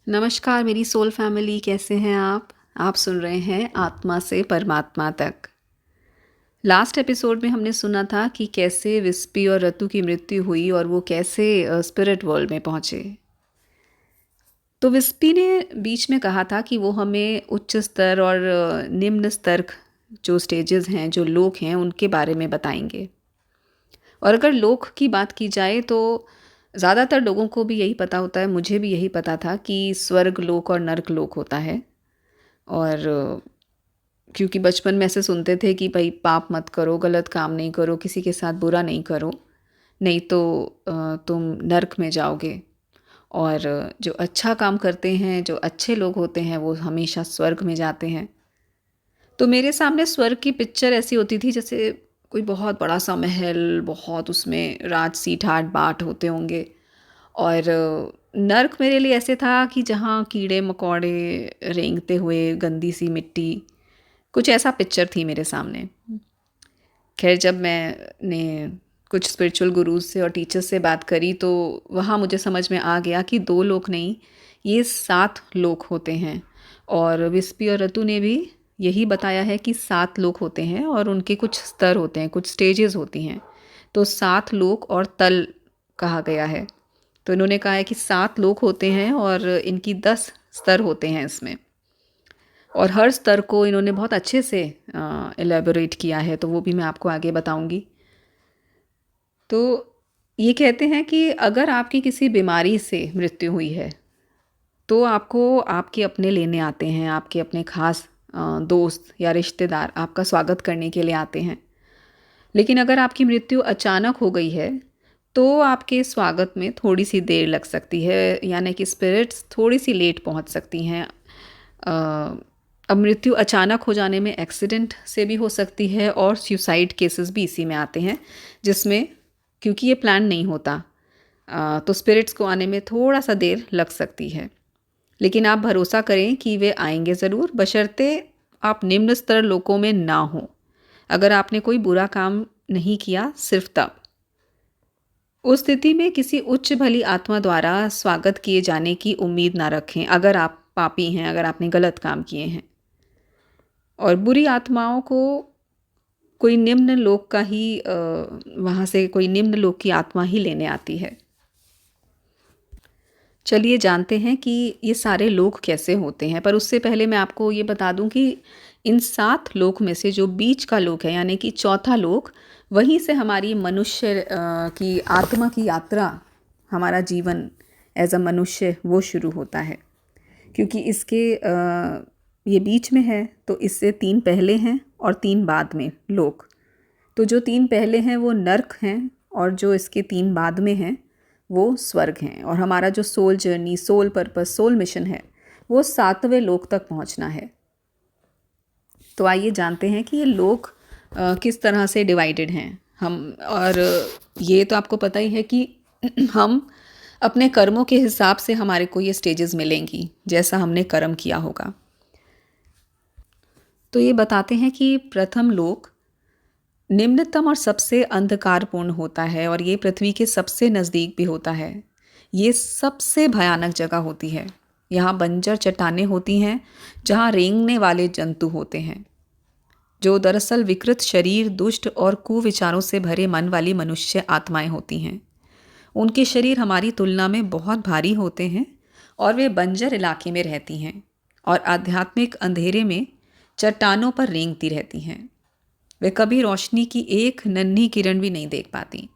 नमस्कार मेरी soul family, कैसे हैं आप सुन रहे हैं आत्मा से परमात्मा तक। लास्ट एपिसोड में हमने सुना था कि कैसे विस्पी और रतु की मृत्यु हुई और वो कैसे स्पिरिट वर्ल्ड में पहुँचे। तो विस्पी ने बीच में कहा था कि वो हमें उच्च स्तर और निम्न स्तर जो स्टेजेस हैं, जो लोक हैं, उनके बारे में बताएंगे। और अगर लोक की बात की जाए तो ज़्यादातर लोगों को भी यही पता होता है, मुझे भी यही पता था कि स्वर्ग लोक और नर्क लोक होता है। और क्योंकि बचपन में ऐसे सुनते थे कि भाई पाप मत करो, गलत काम नहीं करो, किसी के साथ बुरा नहीं करो, नहीं तो तुम नर्क में जाओगे। और जो अच्छा काम करते हैं, जो अच्छे लोग होते हैं, वो हमेशा स्वर्ग में जाते हैं। तो मेरे सामने स्वर्ग की पिक्चर ऐसी होती थी जैसे कोई बहुत बड़ा सा महल, बहुत उसमें राजसी ठाट बाट होते होंगे। और नर्क मेरे लिए ऐसे था कि जहाँ कीड़े मकोड़े रेंगते हुए, गंदी सी मिट्टी, कुछ ऐसा पिक्चर थी मेरे सामने। खैर जब मैंने कुछ स्पिरिचुअल गुरुज से और टीचर्स से बात करी तो वहाँ मुझे समझ में आ गया कि 2 लोक नहीं, ये 7 लोक होते हैं। और विस्पी और रतु ने भी यही बताया है कि 7 लोक होते हैं और उनके कुछ स्तर होते हैं, कुछ स्टेजेस होती हैं। तो 7 लोक और तल कहा गया है। तो इन्होंने कहा है कि 7 लोक होते हैं और इनकी 10 स्तर होते हैं इसमें। और हर स्तर को इन्होंने बहुत अच्छे से एलेबोरेट किया है, तो वो भी मैं आपको आगे बताऊंगी। तो ये कहते हैं कि अगर आपकी किसी बीमारी से मृत्यु हुई है तो आपको आपके अपने लेने आते हैं, आपके अपने खास दोस्त या रिश्तेदार आपका स्वागत करने के लिए आते हैं। लेकिन अगर आपकी मृत्यु अचानक हो गई है तो आपके स्वागत में थोड़ी सी देर लग सकती है, यानी कि स्पिरिट्स थोड़ी सी लेट पहुंच सकती हैं। अब मृत्यु अचानक हो जाने में एक्सीडेंट से भी हो सकती है और सुसाइड केसेस भी इसी में आते हैं, जिसमें क्योंकि ये प्लान नहीं होता तो स्पिरिट्स को आने में थोड़ा सा देर लग सकती है। लेकिन आप भरोसा करें कि वे आएंगे ज़रूर, बशर्ते आप निम्न स्तर लोकों में ना हो। अगर आपने कोई बुरा काम नहीं किया, सिर्फ तब। उस स्थिति में किसी उच्च भली आत्मा द्वारा स्वागत किए जाने की उम्मीद ना रखें अगर आप पापी हैं, अगर आपने गलत काम किए हैं। और बुरी आत्माओं को कोई निम्न लोक का ही वहाँ से कोई निम्न लोक की आत्मा ही लेने आती है। चलिए जानते हैं कि ये सारे लोक कैसे होते हैं, पर उससे पहले मैं आपको ये बता दूं कि इन 7 लोक में से जो बीच का लोक है, यानी कि चौथा लोक, वहीं से हमारी मनुष्य की आत्मा की यात्रा, हमारा जीवन एज अ मनुष्य वो शुरू होता है। क्योंकि इसके ये बीच में है तो इससे 3 पहले हैं और 3 बाद में लोक। तो जो 3 पहले हैं वो नर्क हैं और जो इसके 3 बाद में हैं वो स्वर्ग हैं। और हमारा जो soul journey, soul purpose, soul mission है वो 7वें लोक तक पहुंचना है। तो आइए जानते हैं कि ये लोक किस तरह से डिवाइडेड हैं। हम और ये तो आपको पता ही है कि हम अपने कर्मों के हिसाब से हमारे को ये स्टेजेस मिलेंगी, जैसा हमने कर्म किया होगा। तो ये बताते हैं कि प्रथम लोक निम्नतम और सबसे अंधकारपूर्ण होता है और ये पृथ्वी के सबसे नज़दीक भी होता है। ये सबसे भयानक जगह होती है। यहाँ बंजर चट्टानें होती हैं जहाँ रेंगने वाले जंतु होते हैं, जो दरअसल विकृत शरीर, दुष्ट और कुविचारों से भरे मन वाली मनुष्य आत्माएं होती हैं। उनके शरीर हमारी तुलना में बहुत भारी होते हैं और वे बंजर इलाके में रहती हैं और आध्यात्मिक अंधेरे में चट्टानों पर रेंगती रहती हैं। वे कभी रोशनी की एक नन्ही किरण भी नहीं देख पाती।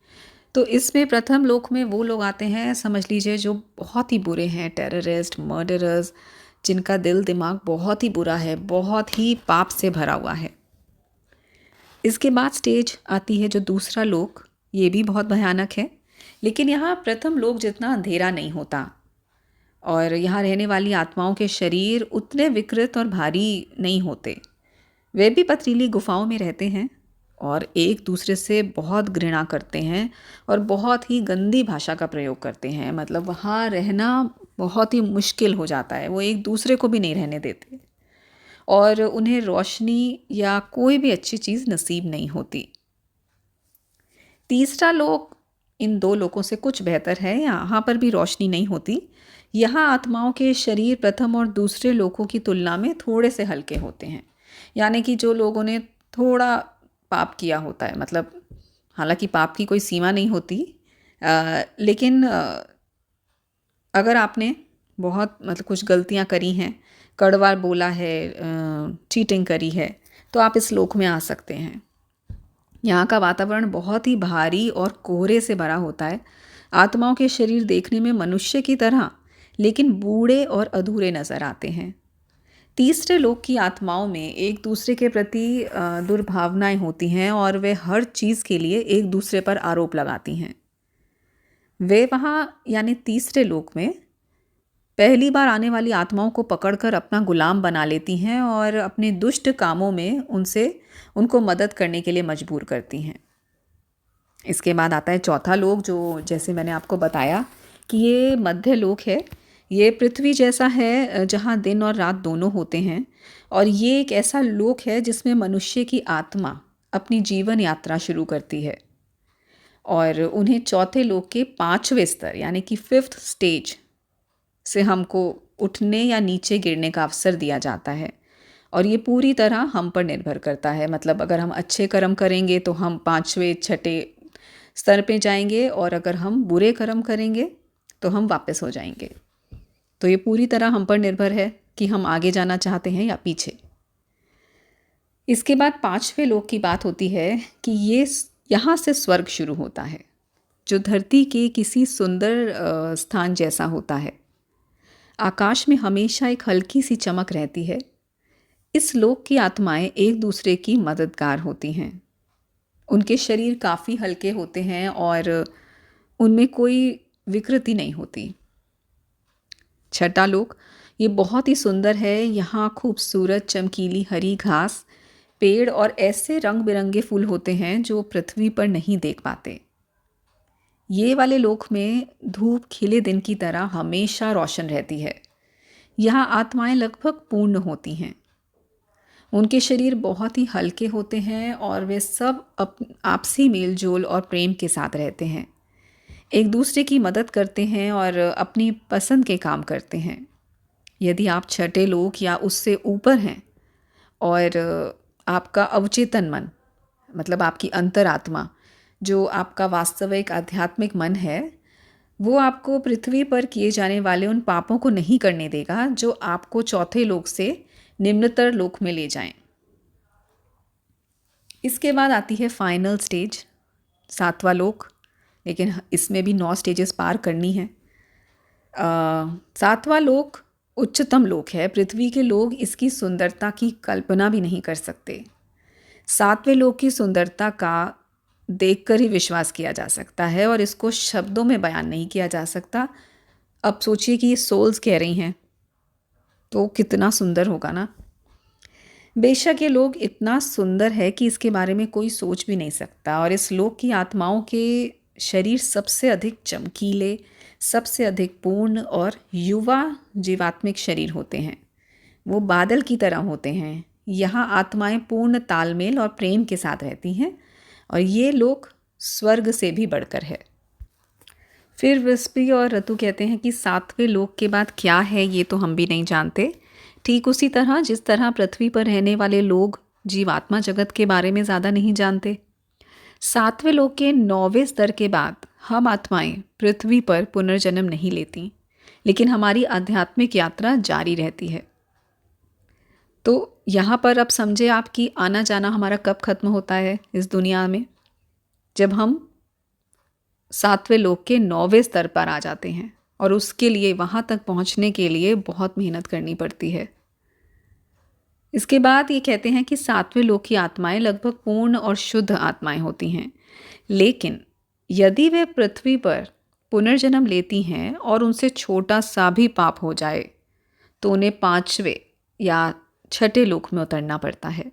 तो इसमें प्रथम लोक में वो लोग आते हैं, समझ लीजिए, जो बहुत ही बुरे हैं, टेररिस्ट, मर्डरर्स, जिनका दिल दिमाग बहुत ही बुरा है, बहुत ही पाप से भरा हुआ है। इसके बाद स्टेज आती है जो दूसरा लोक, ये भी बहुत भयानक है, लेकिन यहाँ प्रथम लोक जितना अंधेरा नहीं होता और यहाँ रहने वाली आत्माओं के शरीर उतने विकृत और भारी नहीं होते। वे भी पथरीली गुफाओं में रहते हैं और एक दूसरे से बहुत घृणा करते हैं और बहुत ही गंदी भाषा का प्रयोग करते हैं। मतलब वहाँ रहना बहुत ही मुश्किल हो जाता है, वो एक दूसरे को भी नहीं रहने देते और उन्हें रोशनी या कोई भी अच्छी चीज़ नसीब नहीं होती। तीसरा लोक इन 2 लोकों से कुछ बेहतर है, यहाँ पर भी रोशनी नहीं होती, यहाँ आत्माओं के शरीर प्रथम और दूसरे लोगों की तुलना में थोड़े से हल्के होते हैं। यानी कि जो लोगों ने थोड़ा पाप किया होता है, मतलब हालांकि पाप की कोई सीमा नहीं होती, लेकिन अगर आपने बहुत मतलब कुछ गलतियाँ करी हैं, कड़वा बोला है, चीटिंग करी है, तो आप इस लोक में आ सकते हैं। यहाँ का वातावरण बहुत ही भारी और कोहरे से भरा होता है। आत्माओं के शरीर देखने में मनुष्य की तरह लेकिन बूढ़े और अधूरे नज़र आते हैं। तीसरे लोक की आत्माओं में एक दूसरे के प्रति दुर्भावनाएं होती हैं और वे हर चीज़ के लिए एक दूसरे पर आरोप लगाती हैं। वे वहाँ यानी तीसरे लोक में पहली बार आने वाली आत्माओं को पकड़कर अपना गुलाम बना लेती हैं और अपने दुष्ट कामों में उनको मदद करने के लिए मजबूर करती हैं। इसके बाद आता है चौथा लोक, जो जैसे मैंने आपको बताया कि ये मध्य लोक है। ये पृथ्वी जैसा है जहाँ दिन और रात दोनों होते हैं, और ये एक ऐसा लोक है जिसमें मनुष्य की आत्मा अपनी जीवन यात्रा शुरू करती है और उन्हें चौथे लोक के 5वें स्तर यानी कि 5th स्टेज से हमको उठने या नीचे गिरने का अवसर दिया जाता है। और ये पूरी तरह हम पर निर्भर करता है। मतलब अगर हम अच्छे कर्म करेंगे तो हम 5वें 6ठे स्तर पे जाएंगे, और अगर हम बुरे कर्म करेंगे तो हम वापस हो जाएंगे। तो ये पूरी तरह हम पर निर्भर है कि हम आगे जाना चाहते हैं या पीछे। इसके बाद 5वें लोक की बात होती है कि यहाँ से स्वर्ग शुरू होता है, जो धरती के किसी सुंदर स्थान जैसा होता है। आकाश में हमेशा एक हल्की सी चमक रहती है। इस लोक की आत्माएं एक दूसरे की मददगार होती हैं। उनके शरीर काफ़ी हल्के होते हैं और उनमें कोई विकृति नहीं होती। छठा लोक ये बहुत ही सुंदर है। यहाँ खूबसूरत चमकीली हरी घास, पेड़ और ऐसे रंग बिरंगे फूल होते हैं जो पृथ्वी पर नहीं देख पाते। ये वाले लोक में धूप खिले दिन की तरह हमेशा रोशन रहती है। यहाँ आत्माएं लगभग पूर्ण होती हैं। उनके शरीर बहुत ही हल्के होते हैं और वे सब आपसी मेलजोल और प्रेम के साथ रहते हैं, एक दूसरे की मदद करते हैं और अपनी पसंद के काम करते हैं। यदि आप छठे लोक या उससे ऊपर हैं और आपका अवचेतन मन, मतलब आपकी अंतरात्मा, जो आपका वास्तविक आध्यात्मिक मन है, वो आपको पृथ्वी पर किए जाने वाले उन पापों को नहीं करने देगा जो आपको चौथे लोक से निम्नतर लोक में ले जाएं। इसके बाद आती है फाइनल स्टेज, 7वां लोक, लेकिन इसमें भी 9 स्टेजेस पार करनी है। 7वां लोक उच्चतम लोक है। पृथ्वी के लोग इसकी सुंदरता की कल्पना भी नहीं कर सकते। 7वें लोक की सुंदरता का देखकर ही विश्वास किया जा सकता है और इसको शब्दों में बयान नहीं किया जा सकता। अब सोचिए कि ये सोल्स कह रही हैं तो कितना सुंदर होगा ना। बेशक ये लोग इतना सुंदर है कि इसके बारे में कोई सोच भी नहीं सकता। और इस लोक की आत्माओं के शरीर सबसे अधिक चमकीले, सबसे अधिक पूर्ण और युवा जीवात्मिक शरीर होते हैं। वो बादल की तरह होते हैं। यहाँ आत्माएं पूर्ण तालमेल और प्रेम के साथ रहती हैं और ये लोक स्वर्ग से भी बढ़कर है। फिर विस्पी और रतु कहते हैं कि 7वें लोक के बाद क्या है ये तो हम भी नहीं जानते। ठीक उसी तरह जिस तरह पृथ्वी पर रहने वाले लोग जीवात्मा जगत के बारे में ज़्यादा नहीं जानते। 7वें लोक के 9वें स्तर के बाद हम आत्माएं पृथ्वी पर पुनर्जन्म नहीं लेती, लेकिन हमारी आध्यात्मिक यात्रा जारी रहती है। तो यहाँ पर अब समझे आप कि आना जाना हमारा कब खत्म होता है इस दुनिया में, जब हम 7वें लोक के 9वें स्तर पर आ जाते हैं और उसके लिए वहाँ तक पहुँचने के लिए बहुत मेहनत करनी पड़ती है। इसके बाद ये कहते हैं कि 7वें लोक की आत्माएं लगभग पूर्ण और शुद्ध आत्माएं होती हैं, लेकिन यदि वे पृथ्वी पर पुनर्जन्म लेती हैं और उनसे छोटा सा भी पाप हो जाए तो उन्हें 5वें या 6ठे लोक में उतरना पड़ता है।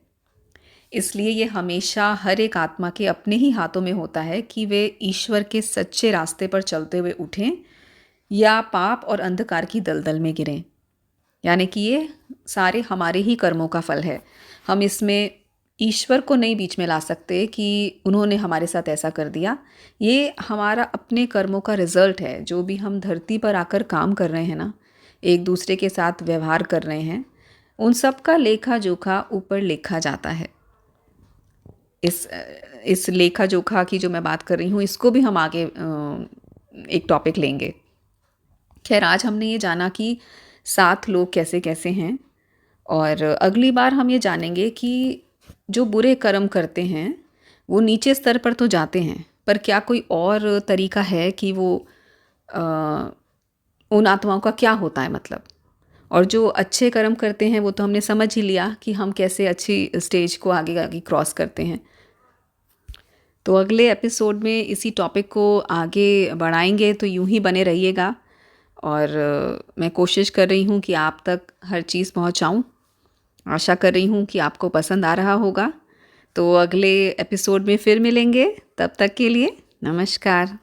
इसलिए ये हमेशा हर एक आत्मा के अपने ही हाथों में होता है कि वे ईश्वर के सच्चे रास्ते पर चलते हुए उठें या पाप और अंधकार की दलदल में गिरें। यानी कि ये सारे हमारे ही कर्मों का फल है। हम इसमें ईश्वर को नहीं बीच में ला सकते कि उन्होंने हमारे साथ ऐसा कर दिया। ये हमारा अपने कर्मों का रिजल्ट है। जो भी हम धरती पर आकर काम कर रहे हैं ना, एक दूसरे के साथ व्यवहार कर रहे हैं, उन सब का लेखा जोखा ऊपर लिखा जाता है। इस लेखा जोखा की जो मैं बात कर रही हूँ, इसको भी हम आगे एक टॉपिक लेंगे। खैर, आज हमने ये जाना कि 7 लोग कैसे कैसे हैं, और अगली बार हम ये जानेंगे कि जो बुरे कर्म करते हैं वो नीचे स्तर पर तो जाते हैं, पर क्या कोई और तरीका है कि वो अ, उन आत्माओं का क्या होता है मतलब। और जो अच्छे कर्म करते हैं वो तो हमने समझ ही लिया कि हम कैसे अच्छी स्टेज को आगे आगे क्रॉस करते हैं। तो अगले एपिसोड में इसी टॉपिक को आगे बढ़ाएंगे, तो यूं ही बने रहिएगा। और मैं कोशिश कर रही हूँ कि आप तक हर चीज़ पहुँचाऊँ। आशा कर रही हूँ कि आपको पसंद आ रहा होगा। तो अगले एपिसोड में फिर मिलेंगे, तब तक के लिए नमस्कार।